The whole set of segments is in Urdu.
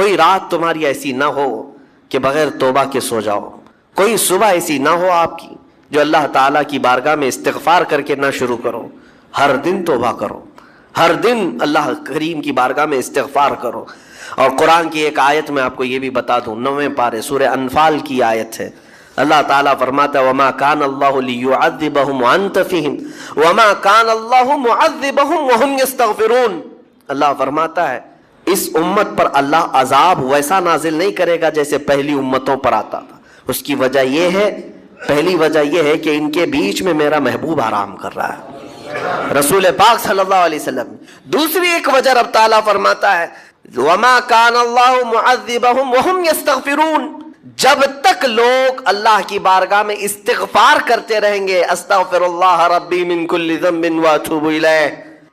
کوئی رات تمہاری ایسی نہ ہو کہ بغیر توبہ کے سو جاؤ، کوئی صبح ایسی نہ ہو آپ کی جو اللہ تعالیٰ کی بارگاہ میں استغفار کر کے نہ شروع کرو۔ ہر دن توبہ کرو، ہر دن اللہ کریم کی بارگاہ میں استغفار کرو۔ اور قرآن کی ایک آیت میں آپ کو یہ بھی بتا دوں، 9ویں پارے سورہ انفال کی آیت ہے، اللہ تعالیٰ فرماتا ہے وَمَا كَانَ اللَّهُ لِيُعَذِّبَهُمْ وَأَنْتَ فِيهِمْ وَمَا كَانَ اللَّهُ مُعَذِّبَهُمْ وَهُمْ يَسْتَغْفِرُونَ۔ اللہ فرماتا ہے اس امت پر اللہ عذاب ویسا نازل نہیں کرے گا جیسے پہلی امتوں پر آتا تھا۔ اس کی وجہ یہ ہے، پہلی وجہ یہ ہے کہ ان کے بیچ میں میرا محبوب آرام کر رہا ہے، رسول پاک صلی اللہ علیہ وسلم۔ دوسری ایک وجہ رب تعالیٰ فرماتا ہے وَمَا كَانَ اللَّهُ مُعَذِّبَهُمْ وَهُمْ يَسْتَغْفِرُونَ، جب تک لوگ اللہ کی بارگاہ میں استغفار کرتے رہیں گے، استغفر اللہ ربی من کل ذنب واتوب الیہ۔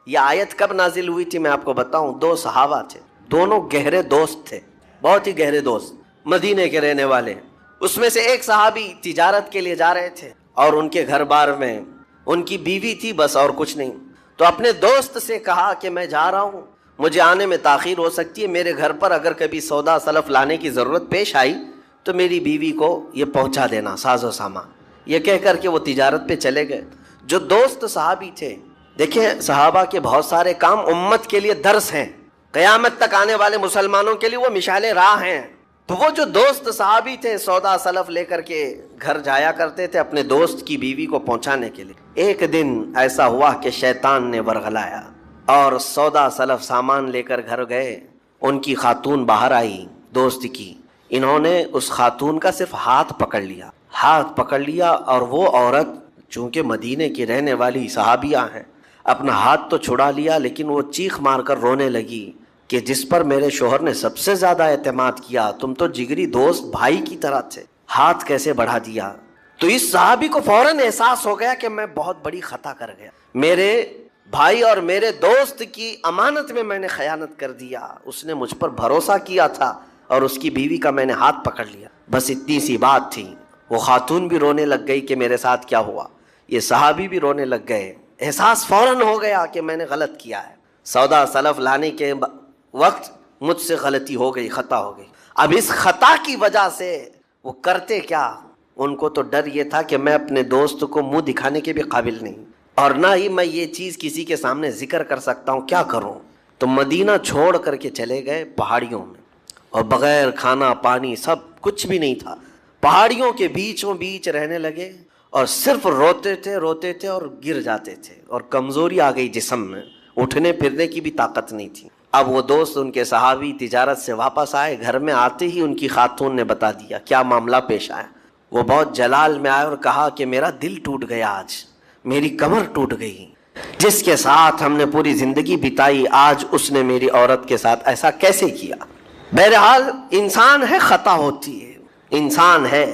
یہ آیت کب نازل ہوئی تھی میں آپ کو بتاؤں، 2 صحابہ تھے، دونوں گہرے دوست تھے، بہت ہی گہرے دوست، مدینے کے رہنے والے۔ اس میں سے ایک صحابی تجارت کے لیے جا رہے تھے اور ان کے گھر بار میں ان کی بیوی تھی بس، اور کچھ نہیں۔ تو اپنے دوست سے کہا کہ میں جا رہا ہوں، مجھے آنے میں تاخیر ہو سکتی ہے، میرے گھر پر اگر کبھی سودا سلف لانے کی ضرورت پیش آئی تو میری بیوی کو یہ پہنچا دینا، ساز و سامان۔ یہ کہہ کر کے وہ تجارت پہ چلے گئے۔ جو دوست صحابی تھے، دیکھیں صحابہ کے بہت سارے کام امت کے لیے درس ہیں، قیامت تک آنے والے مسلمانوں کے لیے وہ مشعل راہ ہیں۔ تو وہ جو دوست صحابی تھے سودا سلف لے کر کے گھر جایا کرتے تھے اپنے دوست کی بیوی کو پہنچانے کے لیے۔ ایک دن ایسا ہوا کہ شیطان نے ورغلایا اور سودا سلف سامان لے کر گھر گئے۔ ان کی خاتون باہر آئی دوست کی، انہوں نے اس خاتون کا صرف ہاتھ پکڑ لیا اور وہ عورت چونکہ مدینے کی رہنے والی صحابیہ ہیں، اپنا ہاتھ تو چھڑا لیا لیکن وہ چیخ مار کر رونے لگی کہ جس پر میرے شوہر نے سب سے زیادہ اعتماد کیا، تم تو جگری دوست بھائی کی طرح تھے، ہاتھ کیسے بڑھا دیا؟ تو اس صحابی کو فوراً احساس ہو گیا کہ میں بہت بڑی خطا کر گیا، میرے بھائی اور میرے دوست کی امانت میں نے خیانت کر دیا، اس نے مجھ پر بھروسہ کیا تھا اور اس کی بیوی کا میں نے ہاتھ پکڑ لیا، بس اتنی سی بات تھی۔ وہ خاتون بھی رونے لگ گئی کہ میرے ساتھ کیا ہوا، یہ صحابی بھی رونے لگ گئے، احساس فوراً ہو گیا کہ میں نے غلط کیا ہے، سودا سلف لانے کے وقت مجھ سے غلطی ہو گئی، خطا ہو گئی۔ اب اس خطا کی وجہ سے وہ کرتے کیا، ان کو تو ڈر یہ تھا کہ میں اپنے دوست کو منہ دکھانے کے بھی قابل نہیں، اور نہ ہی میں یہ چیز کسی کے سامنے ذکر کر سکتا ہوں، کیا کروں؟ تو مدینہ چھوڑ کر کے چلے گئے پہاڑیوں میں، اور بغیر کھانا پانی سب کچھ بھی نہیں تھا، پہاڑیوں کے بیچوں بیچ رہنے لگے، اور صرف روتے تھے اور گر جاتے تھے، اور کمزوری آ گئی جسم میں، اٹھنے پھرنے کی بھی طاقت نہیں تھی۔ اب وہ دوست ان کے صحابی تجارت سے واپس آئے، گھر میں آتے ہی ان کی خاتون نے بتا دیا کیا معاملہ پیش آیا۔ وہ بہت جلال میں آئے اور کہا کہ میرا دل ٹوٹ گیا، آج میری کمر ٹوٹ گئی، جس کے ساتھ ہم نے پوری زندگی بتائی آج اس نے میری عورت کے ساتھ ایسا کیسے کیا؟ بہرحال انسان ہے، خطا ہوتی ہے، انسان ہے،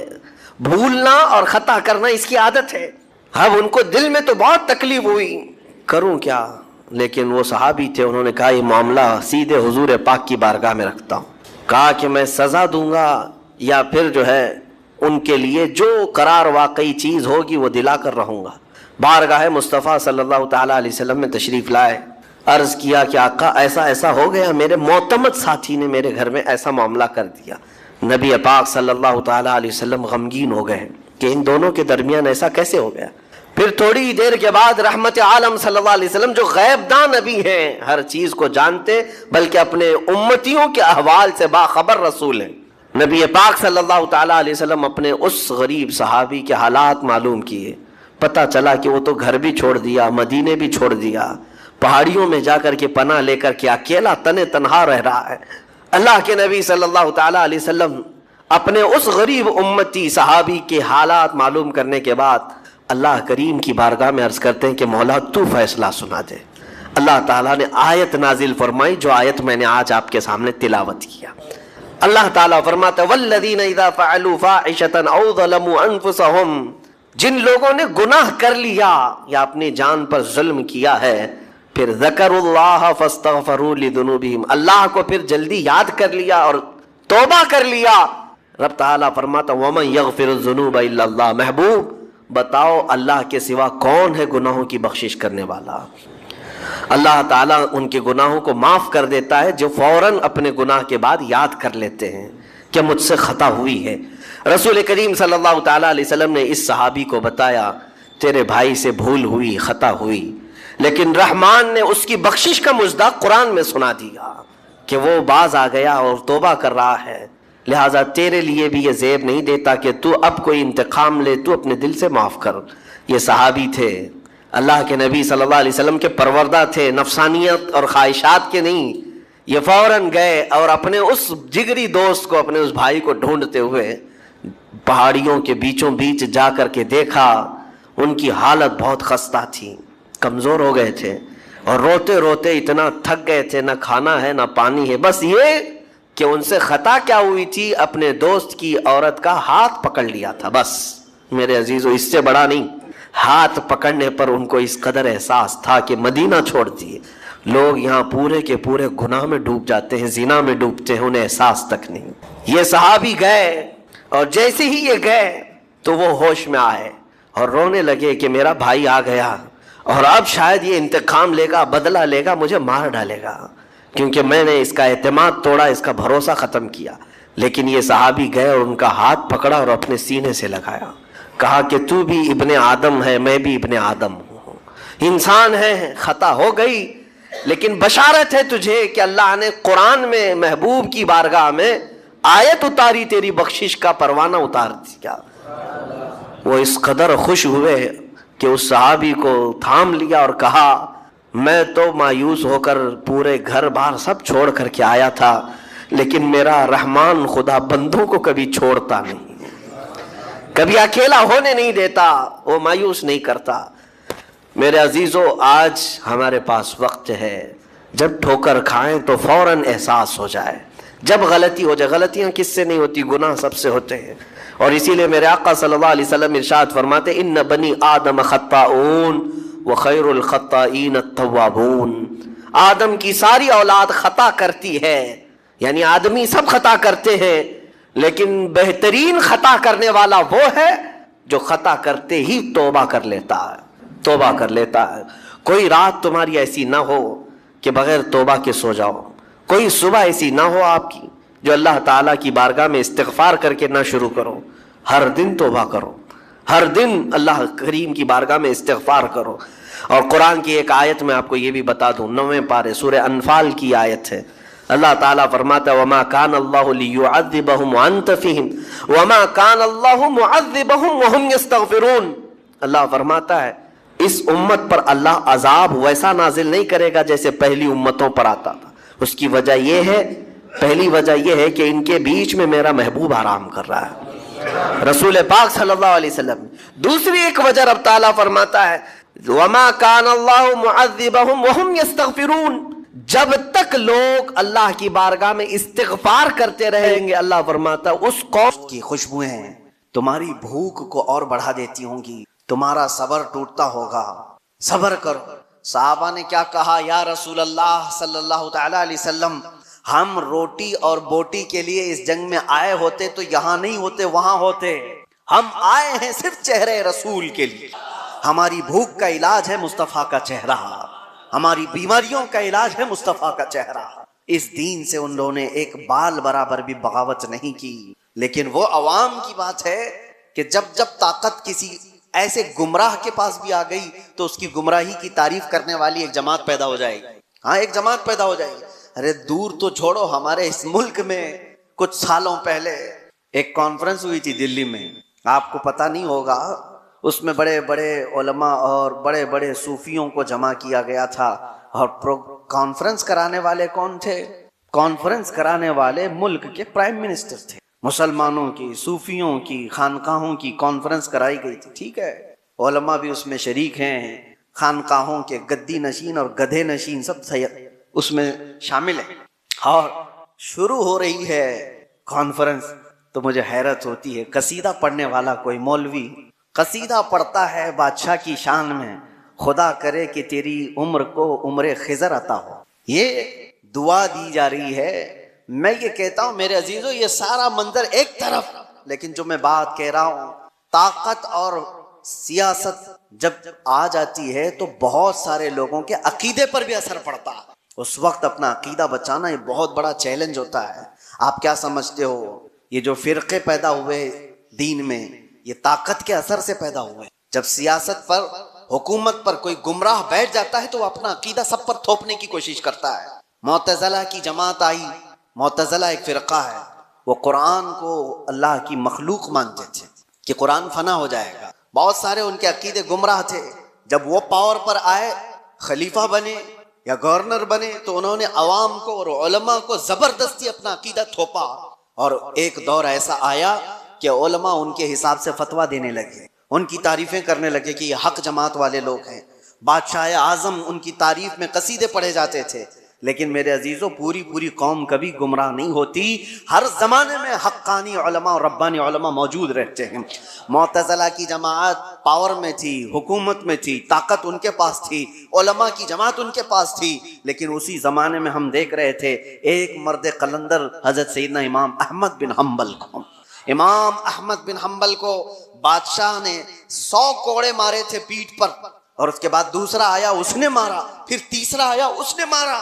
بھولنا اور خطا کرنا اس کی عادت ہے۔ اب ان کو دل میں تو بہت تکلیف ہوئی، کروں کیا؟ لیکن وہ صحابی تھے، انہوں نے کہا یہ معاملہ سیدھے حضور پاک کی بارگاہ میں رکھتا ہوں، کہا کہ میں سزا دوں گا یا پھر جو ہے ان کے لیے جو قرار واقعی چیز ہوگی وہ دلا کر رہوں گا۔ بارگاہ مصطفیٰ صلی اللہ تعالیٰ علیہ وسلم میں تشریف لائے، عرض کیا کہ آقا ایسا ہو گیا، میرے معتمد ساتھی نے میرے گھر میں ایسا معاملہ کر دیا۔ نبی پاک صلی اللہ تعالیٰ علیہ وسلم غمگین ہو گئے کہ ان دونوں کے درمیان ایسا کیسے ہو گیا۔ پھر تھوڑی دیر کے بعد رحمت عالم صلی اللہ علیہ وسلم جو غیب داں نبی ہیں، ہر چیز کو جانتے بلکہ اپنے امتیوں کے احوال سے باخبر رسول ہیں، نبی پاک صلی اللہ تعالیٰ علیہ وسلم اپنے اس غریب صحابی کے حالات معلوم کیے، پتہ چلا کہ وہ تو گھر بھی چھوڑ دیا، مدینے بھی چھوڑ دیا، پہاڑیوں میں جا کر کے پناہ لے کر کے اکیلا تنہا رہ رہا ہے۔ اللہ کے نبی صلی اللہ تعالیٰ علیہ وسلم اپنے اس غریب امتی صحابی کے حالات معلوم کرنے کے بعد اللہ کریم کی بارگاہ میں عرض کرتے ہیں کہ مولا تو فیصلہ سنا دے۔ اللہ تعالیٰ نے آیت نازل فرمائی، جو آیت میں نے آج آپ کے سامنے تلاوت کیا۔ اللہ تعالیٰ فرماتا ہے وَالَّذِينَ إِذَا فَعَلُوا فَاحِشَةً أَوْ ظَلَمُوا أَنفُسَهُمْ، جن لوگوں نے گناہ کر لیا یا اپنی جان پر ظلم کیا ہے، پھر ذکروا اللہ فاستغفروا لذنوبہم، اللہ کو پھر جلدی یاد کر لیا اور توبہ کر لیا، رب تعالیٰ فرماتا وَمَن يَغْفِرُ الذُّنُوبَ إِلَّا اللَّهُ، محبوب بتاؤ اللہ کے سوا کون ہے گناہوں کی بخشش کرنے والا؟ اللہ تعالیٰ ان کے گناہوں کو معاف کر دیتا ہے جو فوراً اپنے گناہ کے بعد یاد کر لیتے ہیں کہ مجھ سے خطا ہوئی ہے۔ رسول کریم صلی اللہ تعالیٰ علیہ وسلم نے اس صحابی کو بتایا تیرے بھائی سے بھول ہوئی، خطا ہوئی، لیکن رحمان نے اس کی بخشش کا مصداق قرآن میں سنا دیا کہ وہ باز آ گیا اور توبہ کر رہا ہے، لہٰذا تیرے لیے بھی یہ زیب نہیں دیتا کہ تو اب کوئی انتقام لے، تو اپنے دل سے معاف کر۔ یہ صحابی تھے، اللہ کے نبی صلی اللہ علیہ وسلم کے پروردہ تھے، نفسانیت اور خواہشات کے نہیں۔ یہ فوراً گئے اور اپنے اس جگری دوست کو، اپنے اس بھائی کو ڈھونڈتے ہوئے پہاڑیوں کے بیچوں بیچ جا کر کے دیکھا، ان کی حالت بہت خستہ تھی، کمزور ہو گئے تھے اور روتے روتے اتنا تھک گئے تھے، نہ کھانا ہے نہ پانی ہے، بس یہ کہ ان سے خطا کیا ہوئی تھی، اپنے دوست کی عورت کا ہاتھ پکڑ لیا تھا، بس میرے عزیزو اس سے بڑا نہیں۔ ہاتھ پکڑنے پر ان کو اس قدر احساس تھا کہ مدینہ چھوڑ دیے، لوگ یہاں پورے کے پورے گناہ میں ڈوب جاتے ہیں، زنا میں ڈوبتے ہیں، انہیں احساس تک نہیں۔ یہ صحابی گئے اور جیسے ہی یہ گئے تو وہ ہوش میں آئے اور رونے لگے کہ میرا بھائی آ گیا اور اب شاید یہ انتقام لے گا، بدلہ لے گا، مجھے مار ڈالے گا، کیونکہ میں نے اس کا اعتماد توڑا، اس کا بھروسہ ختم کیا۔ لیکن یہ صحابی گئے اور ان کا ہاتھ پکڑا اور اپنے سینے سے لگایا، کہا کہ تو بھی ابن آدم ہے، میں بھی ابن آدم ہوں، انسان ہے، خطا ہو گئی، لیکن بشارت ہے تجھے کہ اللہ نے قرآن میں محبوب کی بارگاہ میں آیت اتاری، تیری بخشش کا پروانہ اتار دیا۔ وہ اس قدر خوش ہوئے کہ اس صحابی کو تھام لیا اور کہا میں تو مایوس ہو کر پورے گھر بار سب چھوڑ کر کے آیا تھا، لیکن میرا رحمان خدا بندوں کو کبھی چھوڑتا نہیں، کبھی اکیلا ہونے نہیں دیتا، وہ مایوس نہیں کرتا۔ میرے عزیزو، آج ہمارے پاس وقت ہے، جب ٹھوکر کھائیں تو فوراً احساس ہو جائے، جب غلطی ہو جائے۔ غلطیاں کس سے نہیں ہوتی؟ گناہ سب سے ہوتے ہیں، اور اسی لیے میرے آقا صلی اللہ علیہ وسلم ارشاد فرماتے ان بنی آدم خطاؤون وخیر الخطائین التوابون۔ آدم کی ساری اولاد خطا کرتی ہے، یعنی آدمی سب خطا کرتے ہیں، لیکن بہترین خطا کرنے والا وہ ہے جو خطا کرتے ہی توبہ کر لیتا ہے، توبہ کر لیتا ہے۔ کوئی رات تمہاری ایسی نہ ہو کہ بغیر توبہ کے سو جاؤ، کوئی صبح ایسی نہ ہو آپ کی جو اللہ تعالیٰ کی بارگاہ میں استغفار کر کے نہ شروع کرو۔ ہر دن توبہ کرو، ہر دن اللہ کریم کی بارگاہ میں استغفار کرو۔ اور قرآن کی ایک آیت میں آپ کو یہ بھی بتا دوں، 9ویں پارے سورہ انفال کی آیت ہے، اللہ تعالیٰ فرماتا ہے وَمَا كَانَ اللَّهُ لِيُعَذِّبَهُمْ وَأَنْتَ فِيهِمْ وَمَا كَانَ اللَّهُ مُعَذِّبَهُمْ وَهُمْ يَسْتَغْفِرُونَ۔ اللہ فرماتا ہے اس امت پر اللہ عذاب ویسا نازل نہیں کرے گا جیسے پہلی امتوں پر آتا تھا۔ اس کی وجہ یہ ہے، پہلی وجہ یہ ہے کہ ان کے بیچ میں میرا محبوب آرام کر رہا ہے، رسول پاک صلی اللہ علیہ وسلم۔ دوسری ایک وجہ رب تعالیٰ فرماتا ہے وَمَا كَانَ اللَّهُ مُعَذِّبَهُمْ وَهُمْ يَسْتَغْفِرُونَ، جب تک لوگ اللہ کی بارگاہ میں استغفار کرتے رہیں گے، اللہ فرماتا ہے اس قوم کی خوشبوئیں تمہاری بھوک کو اور بڑھا دیتی ہوں گی، تمہارا صبر ٹوٹتا ہوگا، صبر کرو۔ صحابہ نے کیا کہا، یا رسول اللہ صلی اللہ تعالی علیہ وسلم، ہم روٹی اور بوٹی کے لیے اس جنگ میں آئے ہوتے تو یہاں نہیں ہوتے، وہاں ہوتے، ہم آئے ہیں صرف چہرے رسول کے لیے۔ ہماری بھوک کا علاج ہے مصطفیٰ کا چہرہ، ہماری بیماریوں کا علاج ہے مصطفیٰ کا چہرہ۔ اس دین سے ان لوگوں نے ایک بال برابر بھی بغاوت نہیں کی، لیکن وہ عوام کی بات ہے کہ جب طاقت کسی ایسے گمراہ کے پاس بھی آ گئی تو اس کی گمراہی کی تعریف کرنے والی ایک جماعت پیدا ہو جائے گی۔ ہاں، ایک جماعت پیدا ہو جائے گی۔ ارے دور تو چھوڑو، ہمارے اس ملک میں کچھ سالوں پہلے ایک کانفرنس ہوئی تھی دلی میں، آپ کو پتہ نہیں ہوگا، اس میں بڑے بڑے علماء اور بڑے بڑے صوفیوں کو جمع کیا گیا تھا، اور کانفرنس کرانے والے کون تھے؟ کانفرنس کرانے والے ملک کے پرائم منسٹر تھے۔ مسلمانوں کی، صوفیوں کی، خانقاہوں کی کانفرنس کرائی گئی تھی، ٹھیک ہے، علماء بھی اس میں شریک ہیں، خانقاہوں کے گدی نشین اور گدھے نشین سب اس میں شامل ہیں، اور شروع ہو رہی ہے کانفرنس تو مجھے حیرت ہوتی ہے، قصیدہ پڑھنے والا کوئی مولوی قصیدہ پڑھتا ہے بادشاہ کی شان میں، خدا کرے کہ تیری عمر کو عمر خضر عطا ہو، یہ دعا دی جا رہی ہے۔ میں یہ کہتا ہوں میرے عزیزو، یہ سارا منظر ایک طرف، لیکن جو میں بات کہہ رہا ہوں، طاقت اور سیاست جب آ جاتی ہے تو بہت سارے لوگوں کے عقیدے پر بھی اثر پڑتا ہے. اس وقت اپنا عقیدہ بچانا یہ بہت بڑا چیلنج ہوتا ہے. آپ کیا سمجھتے ہو یہ جو فرقے پیدا ہوئے دین میں یہ طاقت کے اثر سے پیدا ہوئے؟ جب سیاست پر حکومت پر کوئی گمراہ بیٹھ جاتا ہے تو وہ اپنا عقیدہ سب پر تھوپنے کی کوشش کرتا ہے. معتزلہ کی جماعت آئی. معتزلہ ایک فرقہ ہے, وہ قرآن کو اللہ کی مخلوق مانتے تھے کہ قرآن فنا ہو جائے گا. بہت سارے ان کے عقیدے گمراہ تھے. جب وہ پاور پر آئے, خلیفہ بنے یا گورنر بنے, تو انہوں نے عوام کو اور علماء کو زبردستی اپنا عقیدہ تھوپا. اور ایک دور ایسا آیا کہ علماء ان کے حساب سے فتویٰ دینے لگے, ان کی تعریفیں کرنے لگے کہ یہ حق جماعت والے لوگ ہیں. بادشاہ اعظم ان کی تعریف میں قصیدے پڑھے جاتے تھے. لیکن میرے عزیزوں, پوری قوم کبھی گمراہ نہیں ہوتی. ہر زمانے میں حقانی علماء اور ربانی علماء موجود رہتے ہیں. معتزلہ کی جماعت پاور میں تھی, حکومت میں تھی, طاقت ان کے پاس تھی, علماء کی جماعت ان کے پاس تھی. لیکن اسی زمانے میں ہم دیکھ رہے تھے ایک مرد قلندر حضرت سیدنا امام احمد بن حنبل کو. امام احمد بن حنبل کو بادشاہ نے 100 کوڑے مارے تھے پیٹھ پر, اور اس کے بعد دوسرا آیا اس نے مارا, پھر تیسرا آیا اس نے مارا.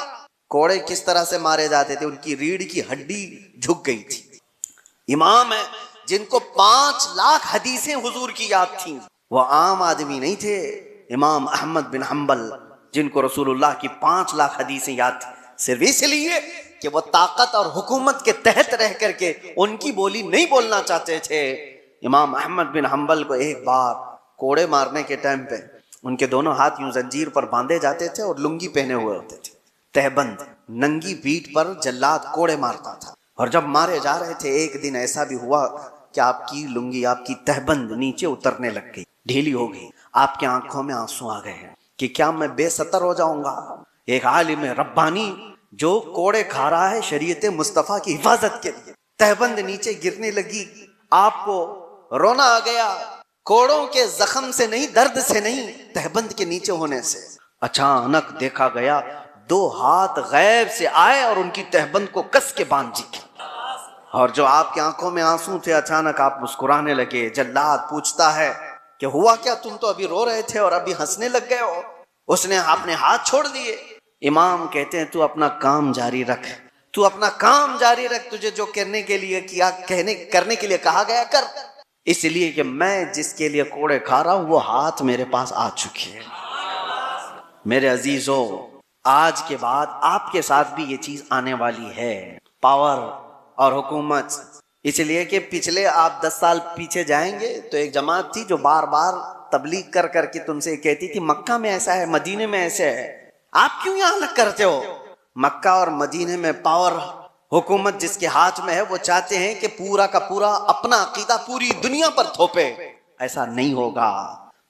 کوڑے کس طرح سے مارے جاتے تھے؟ ان کی ریڑھ کی ہڈی جھک گئی تھی. امام ہے جن کو 5 لاکھ حدیثیں حضور کی یاد تھیں, وہ عام آدمی نہیں تھے. امام احمد بن حنبل جن کو رسول اللہ کی 5 لاکھ حدیثیں یاد تھیں, صرف اس لیے کہ وہ طاقت اور حکومت کے تحت رہ کر کے ان کی بولی نہیں بولنا چاہتے تھے. امام احمد بن حنبل کو ایک بار کوڑے مارنے کے ٹائم پہ ان کے دونوں ہاتھ یوں زنجیر پر باندھے جاتے تھے اور لنگی پہنے ہوئے ہوتے تھے, تہبند. ننگی پیٹھ پر جلاد کوڑے مارتا تھا, اور جب مارے جا رہے تھے ایک دن ایسا بھی ہوا کہ آپ کی لنگی, آپ کی تہبند نیچے اترنے لگ گئی, ڈھیلی ہو گئی. آپ کے آنکھوں میں آنسو آ گئے ہیں کہ کیا میں بے ستر ہو جاؤں گا؟ ایک عالم ربانی جو کوڑے کھا رہا ہے شریعت مصطفیٰ کی حفاظت کے لیے, تہبند نیچے گرنے لگی. آپ کو رونا آ گیا, کوڑوں کے زخم سے نہیں, درد سے نہیں, تہبند کے نیچے ہونے سے. اچانک دیکھا گیا 2 ہاتھ غیب سے آئے اور ان کی تہبند کو کس کے باندھ دی. اور جو آپ کی آنکھوں میں آنسو تھے اچانک آپ مسکرانے لگے. جلاد پوچھتا ہے کہ ہوا کیا, تم تو ابھی رو رہے تھے اور ابھی ہنسنے لگ گئے ہو. اس نے اپنے ہاتھ چھوڑ دیے. امام کہتے ہیں تو اپنا کام جاری رکھ, تو اپنا کام جاری رکھ, تجھے جو کرنے کے لیے کیا کرنے کے لیے کہا گیا کر, اس لیے کہ میں جس کے لیے کوڑے کھا رہا ہوں وہ ہاتھ میرے پاس آ چکی ہے. میرے عزیزوں, آج کے بعد آپ کے ساتھ بھی یہ چیز آنے والی ہے, پاور اور حکومت. اس لیے کہ پچھلے آپ 10 سال پیچھے جائیں گے تو ایک جماعت تھی جو بار بار تبلیغ کر کر کے تم سے کہتی تھی مکہ میں ایسا ہے, مدینے میں ایسے ہے, آپ کیوں یہاں الگ کرتے ہو؟ مکہ اور مدینے میں پاور حکومت جس کے ہاتھ میں ہے وہ چاہتے ہیں کہ پورا کا پورا اپنا عقیدہ پوری دنیا پر تھوپے. ایسا نہیں ہوگا.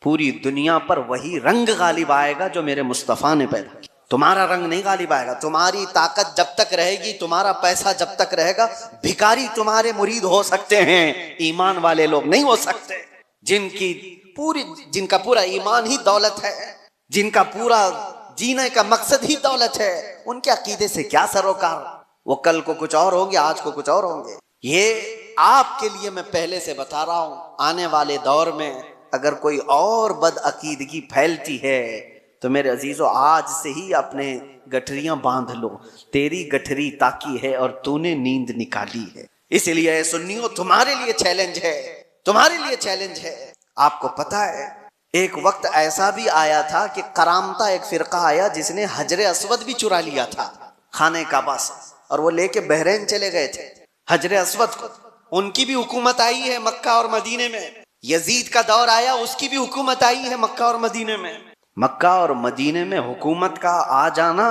پوری دنیا پر وہی رنگ غالب آئے گا جو میرے مصطفیٰ نے پیدا کیا. تمہارا رنگ نہیں غالب آئے گا. تمہاری طاقت جب تک رہے گی, تمہارا پیسہ جب تک رہے گا, بھکاری تمہارے مرید ہو سکتے ہیں, ایمان والے لوگ نہیں ہو سکتے. جن کا پورا ایمان ہی دولت ہے, جن کا پورا جینے کا مقصد ہی دولت ہے, ان کے عقیدے سے کیا سروکار. وہ کل کو کچھ اور ہوں گے, آج کو کچھ اور ہوں گے. یہ آپ کے لیے میں پہلے سے بتا رہا ہوں, آنے والے دور میں اگر کوئی اور بد عقیدگی پھیلتی ہے تو میرے عزیزو آج سے ہی اپنے گٹھریاں باندھ لو. تیری گٹھری تاکی ہے اور تو نے نیند نکالی ہے. اس لیے اے سنیو, تمہارے لیے چیلنج ہے, تمہارے لیے چیلنج ہے. آپ کو پتا ہے ایک وقت ایسا بھی آیا تھا کہ کرامتا ایک فرقہ آیا جس نے حجر اسود بھی چرا لیا تھا خانہ کعبہ سے, اور وہ لے کے بحرین چلے گئے تھے حجر اسود کو. ان کی بھی حکومت آئی ہے مکہ اور مدینے میں. یزید کا دور آیا, اس کی بھی حکومت آئی ہے مکہ اور مدینے میں. مکہ اور مدینے میں حکومت کا آ جانا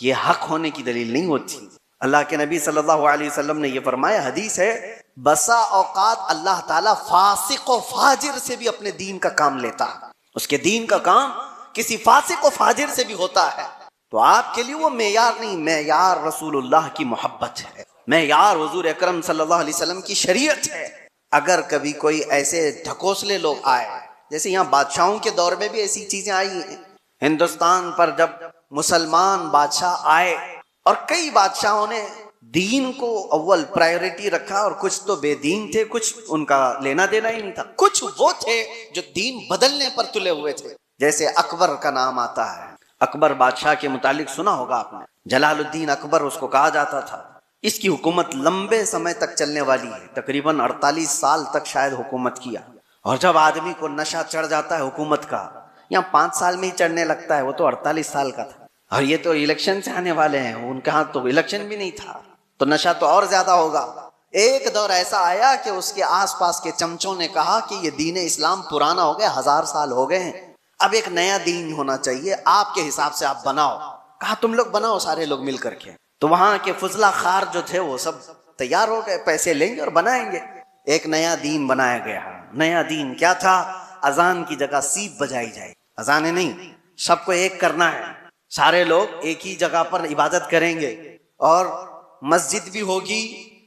یہ حق ہونے کی دلیل نہیں ہوتی. اللہ کے نبی صلی اللہ علیہ وسلم نے یہ فرمایا, حدیث ہے, بسا اوقات اللہ تعالیٰ فاسق و فاجر سے بھی اپنے دین کا کام لیتا ہے. اس کے دین کا کام کسی فاسق و فاجر سے بھی ہوتا ہے. تو آپ کے لیے وہ معیار نہیں, معیار رسول اللہ کی محبت ہے, معیار حضور اکرم صلی اللہ علیہ وسلم کی شریعت ہے. اگر کبھی کوئی ایسے ڈھکوسلے لوگ آئے, جیسے یہاں بادشاہوں کے دور میں بھی ایسی چیزیں آئی ہیں, ہندوستان پر جب مسلمان بادشاہ آئے اور کئی بادشاہوں نے دین کو اول پرائیورٹی رکھا، اور کچھ تو بے دین تھے، کچھ ان کا لینا دینا ہی نہیں تھا، کچھ وہ تھے جو دین بدلنے پر تلے ہوئے تھے. جیسے اکبر کا نام آتا ہے، اکبر بادشاہ کے متعلق سنا ہوگا آپ نے، جلال الدین اکبر اس کو کہا جاتا تھا. اس کی حکومت لمبے سمے تک چلنے والی ہے، تقریباً 48 سال تک شاید حکومت کیا. اور جب آدمی کو نشہ چڑھ جاتا ہے حکومت کا، یا 5 سال میں ہی چڑھنے لگتا ہے، وہ تو 48 سال کا تھا. اور یہ تو الیکشن سے آنے والے ہیں، ان کے ہاں تو الیکشن بھی نہیں تھا، تو نشہ تو اور زیادہ ہوگا. ایک دور ایسا آیا کہ اس کے آس پاس کے چمچوں نے کہا کہ یہ دین اسلام پرانا ہو گیا، 1000 سال ہو گئے ہیں، اب ایک نیا دین ہونا چاہیے، آپ کے حساب سے آپ بناؤ. کہا تم لوگ بناؤ، سارے لوگ مل کر کے. تو وہاں کے فضلہ خار جو تھے وہ سب تیار ہو گئے، پیسے لیں گے اور بنائیں گے. ایک نیا دین بنایا گیا. نیا دین کیا تھا؟ اذان کی جگہ سیپ بجائی جائے. اذانیں نہیں، سب کو ایک کرنا ہے، سارے لوگ ایک ہی جگہ پر عبادت کریں گے، اور مسجد بھی ہوگی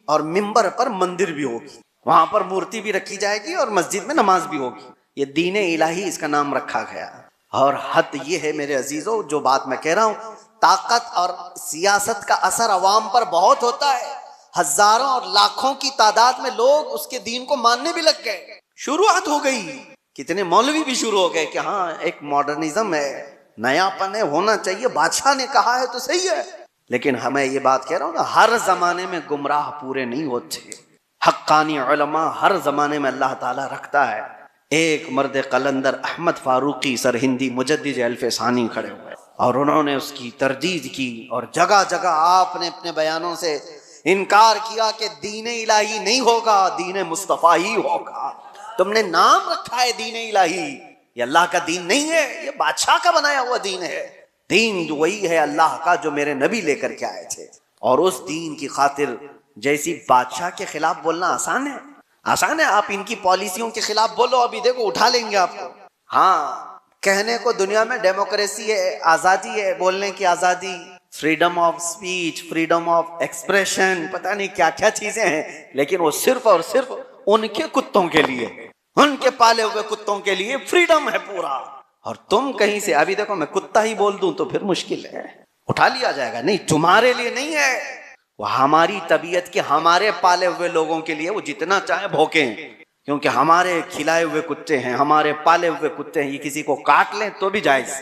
اور ممبر پر مندر بھی ہوگی، وہاں پر مورتی بھی رکھی جائے گی اور مسجد میں نماز بھی ہوگی. یہ دین الہی اس کا نام رکھا گیا. اور حد یہ ہے میرے عزیزو، جو بات میں کہہ رہا ہوں، طاقت اور سیاست کا اثر عوام پر بہت ہوتا ہے. ہزاروں اور لاکھوں کی تعداد میں لوگ اس کے دین کو ماننے بھی لگ گئے. شروعات ہو گئی، کتنے مولوی بھی شروع ہو گئے کہ ہاں ایک ماڈرنزم ہے، نیا پن ہے، ہونا چاہیے، بادشاہ نے کہا ہے تو صحیح ہے. لیکن ہمیں یہ بات کہہ رہا ہوں نا، ہر زمانے میں گمراہ پورے نہیں ہوتے. حقانی علماء ہر زمانے میں اللہ تعالیٰ رکھتا ہے. ایک مرد قلندر احمد فاروقی سرہندی مجدد الف ثانی کھڑے ہوئے، اور انہوں نے اس کی تردید کی، اور جگہ جگہ آپ نے اپنے بیانوں سے انکار کیا کہ دین الہی نہیں ہوگا، دین مصطفیٰ ہی ہوگا. تم نے نام رکھا ہے دین الہی، یہ اللہ کا دین نہیں ہے، یہ بادشاہ کا بنایا ہوا دین ہے. دین وہی ہے اللہ کا جو میرے نبی لے کر کے آئے تھے. اور اس دین کی خاطر جیسی بادشاہ کے خلاف بولنا آسان ہے، آسان ہے. آپ ان کی پالیسیوں کے خلاف بولو، ابھی دیکھو اٹھا لیں گے آپ کو. ہاں، کہنے کو دنیا میں ڈیموکریسی ہے، آزادی ہے، بولنے کی آزادی، freedom of speech, freedom of expression, پتہ نہیں کیا کیا چیزیں ہیں، لیکن وہ صرف اور صرف ان کے کتوں کے لیے، ان کے پالے ہوئے کتوں کے لیے فریڈم ہے پورا. اور تم کہیں سے، ابھی دیکھو میں کتا ہی بول دوں تو پھر مشکل ہے، اٹھا لیا جائے گا. نہیں، تمہارے لیے نہیں ہے، وہ ہماری طبیعت کے، ہمارے پالے ہوئے لوگوں کے لیے، وہ جتنا چاہے بھونکیں، کیونکہ ہمارے کھلائے ہوئے کتے ہیں، ہمارے پالے ہوئے کتے ہیں. یہ کسی کو کاٹ لیں تو بھی جائز،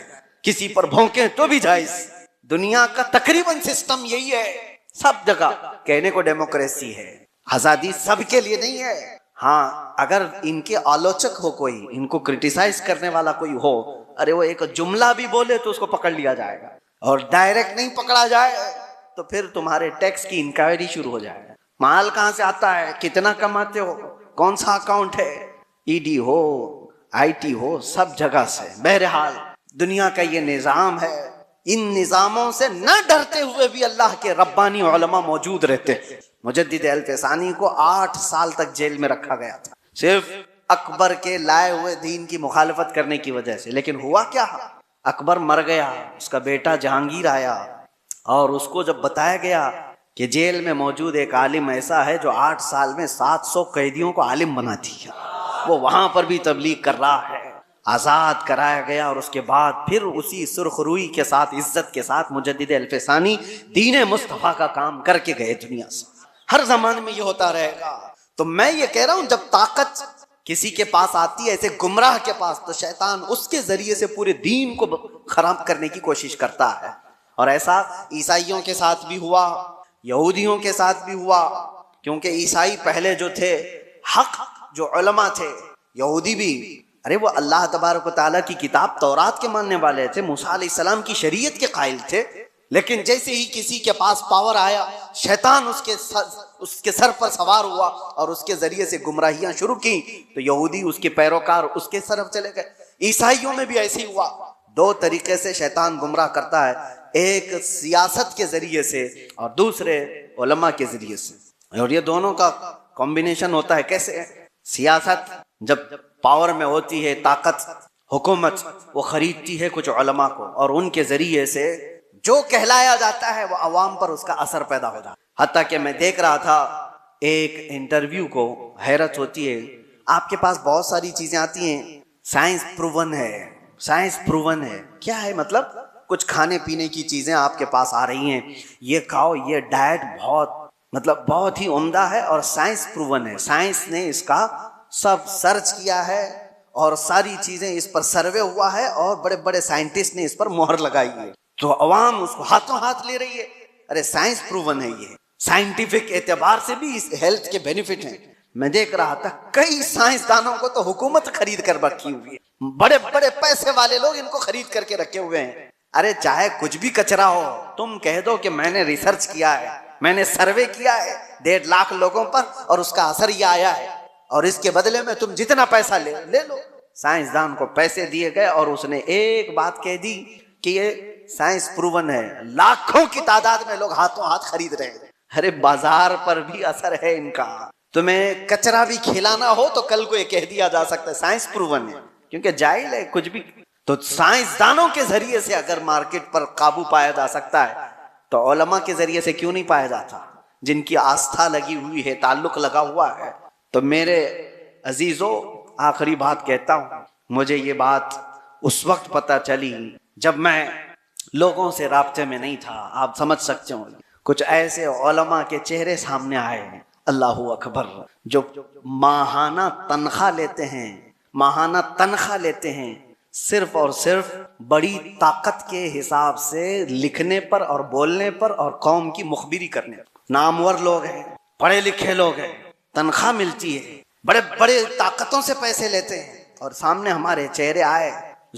کسی پر بھونکیں تو بھی جائز. دنیا کا تقریباً سسٹم یہی ہے سب جگہ. کہنے کو ڈیموکریسی ہے، آزادی سب کے لیے نہیں ہے. ہاں، اگر ان کے آلوچک ہو کوئی، ان کو کرٹیسائز کرنے والا کوئی ہو، ارے وہ ایک جملہ بھی بولے تو اس کو پکڑ لیا جائے گا، اور ڈائریکٹ نہیں پکڑا جائے تو پھر تمہارے ٹیکس کی انکوائری شروع ہو جائے گا. مال کہاں سے آتا ہے، کتنا کماتے ہو، کون سا اکاؤنٹ ہے، E D who, I T ہو، سب جگہ سے. بہرحال دنیا کا یہ نظام ہے. ان نظاموں سے نہ ڈرتے ہوئے بھی اللہ کے ربانی علماء موجود رہتے. مجدد الف ثانی کو 8 سال تک جیل میں رکھا گیا تھا، صرف اکبر کے لائے ہوئے دین کی مخالفت کرنے کی وجہ سے. لیکن ہوا کیا، اکبر مر گیا، اس کا بیٹا جہانگیر آیا، اور اس کو جب بتایا گیا کہ جیل میں موجود ایک عالم ایسا ہے جو 8 سال میں 700 قیدیوں کو عالم بنا دیا، وہ وہاں پر بھی تبلیغ کر رہا ہے. آزاد کرایا گیا، اور اس کے بعد پھر اسی سرخ روئی کے ساتھ، عزت کے ساتھ مجدد الف ثانی دین مصطفیٰ کا کام کر کے گئے دنیا سے. ہر زمانے میں یہ ہوتا رہے گا. تو میں یہ کہہ رہا ہوں، جب طاقت کسی کے پاس آتی ہے، ایسے گمراہ کے پاس، تو شیطان اس کے ذریعے سے پورے دین کو خراب کرنے کی کوشش کرتا ہے. اور ایسا عیسائیوں کے ساتھ بھی ہوا، یہودیوں کے ساتھ بھی ہوا، کیونکہ عیسائی پہلے جو تھے حق جو علماء تھے، یہودی بھی، ارے وہ اللہ تبارک و تعالیٰ کی کتاب تورات کے ماننے والے تھے، موسیٰ علیہ السلام کی شریعت کے قائل تھے. لیکن جیسے ہی کسی کے پاس پاور آیا، شیطان اس کے سر پر سوار ہوا اور اس کے ذریعے سے گمراہیاں شروع کی، تو یہودی اس کے پیروکار اس کے طرف چلے گئے. عیسائیوں میں بھی ایسے ہی ہوا. 2 طریقے سے شیطان گمراہ کرتا ہے، ایک سیاست کے ذریعے سے اور دوسرے علماء کے ذریعے سے. اور یہ دونوں کا کمبینیشن ہوتا ہے. کیسے؟ سیاست جب پاور میں ہوتی ہے، طاقت، حکومت، وہ خریدتی ہے کچھ علماء کو، اور ان کے ذریعے سے جو کہلایا جاتا ہے وہ عوام پر اس کا اثر پیدا ہو جاتا ہے. حتیٰ کہ میں دیکھ رہا تھا ایک انٹرویو کو، حیرت ہوتی ہے. آپ کے پاس بہت ساری چیزیں آتی ہیں، سائنس پروون ہے، سائنس پروون ہے. کیا ہے مطلب؟ کچھ کھانے پینے کی چیزیں آپ کے پاس آ رہی ہیں، یہ کھاؤ، یہ ڈائٹ بہت مطلب بہت ہی عمدہ ہے اور سائنس پروون ہے. سائنس نے اس کا سب سرچ کیا ہے اور ساری چیزیں اس پر سروے ہوا ہے اور بڑے بڑے سائنٹسٹ نے اس پر مہر لگائی ہے. تو عوام اس کو ہاتھوں ہاتھ لے رہی ہے. ارے سائنس پروون ہے, یہ سائنٹیفک اعتبار سے بھی اس ہیلتھ کے بینیفٹ ہیں. میں دیکھ رہا تھا کئی سائنسدانوں کو تو حکومت خرید کر رکھی ہوئی ہے, بڑے بڑے پیسے والے لوگ ان کو خرید کر کے رکھے ہوئے ہیں. ارے چاہے کچھ بھی کچرا ہو, تم کہہ دو کہ میں نے ریسرچ کیا ہے, میں نے سروے کیا ہے 1.5 لاکھ لوگوں پر اور اس کا اثر یہ آیا ہے, اور اس کے بدلے میں تم جتنا پیسہ لے لو. سائنسدان کو پیسے دیے گئے اور اس نے ایک بات کہہ دی کہ یہ سائنس پروون ہے. لاکھوں کی تعداد میں لوگ ہاتھوں ہاتھ خرید رہے ہیں. ارے بازار پر بھی اثر ہے ان کا. تمہیں کچرا بھی کھلانا ہو تو کل کو یہ کہہ دیا جا سکتا ہے سائنس پروون ہے, کیونکہ جاہل ہے کچھ بھی. تو سائنسدانوں کے ذریعے سے اگر مارکیٹ پر قابو پایا جا سکتا ہے تو علماء کے ذریعے سے کیوں نہیں پایا جاتا, جن کی آستھا لگی ہوئی ہے, تعلق لگا ہوا ہے. تو میرے عزیزو, آخری بات کہتا ہوں, مجھے یہ بات اس وقت پتہ چلی جب میں لوگوں سے رابطے میں نہیں تھا. آپ سمجھ سکتے ہو, کچھ ایسے علماء کے چہرے سامنے آئے, اللہ اکبر, جو ماہانہ تنخواہ لیتے ہیں صرف اور صرف بڑی طاقت کے حساب سے لکھنے پر اور بولنے پر اور قوم کی مخبری کرنے پر. نامور لوگ ہیں, پڑھے لکھے لوگ ہیں, تنخواہ ملتی ہے, بڑے بڑے طاقتوں سے پیسے لیتے ہیں, اور سامنے ہمارے چہرے آئے,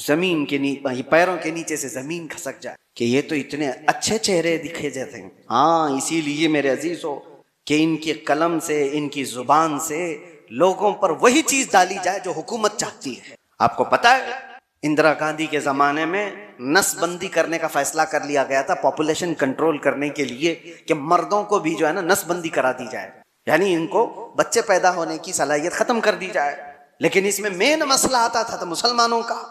زمین کے نیچے, پیروں کے نیچے سے زمین کھسک جائے کہ یہ تو اتنے اچھے چہرے دکھے جاتے ہیں. ہاں, اسی لیے میرے عزیزو کہ ان کی قلم سے, ان کی زبان سے لوگوں پر وہی چیز ڈالی جائے جو حکومت چاہتی ہے. آپ کو پتا ہے اندرا گاندھی کے زمانے میں نس بندی کرنے کا فیصلہ کر لیا گیا تھا پاپولیشن کنٹرول کرنے کے لیے, کہ مردوں کو بھی جو ہے نا نس بندی کرا دی جائے, یعنی ان کو بچے پیدا ہونے کی صلاحیت ختم کر دی جائے. لیکن اس میں مین مسئلہ آتا تھا تو مسلمانوں کا.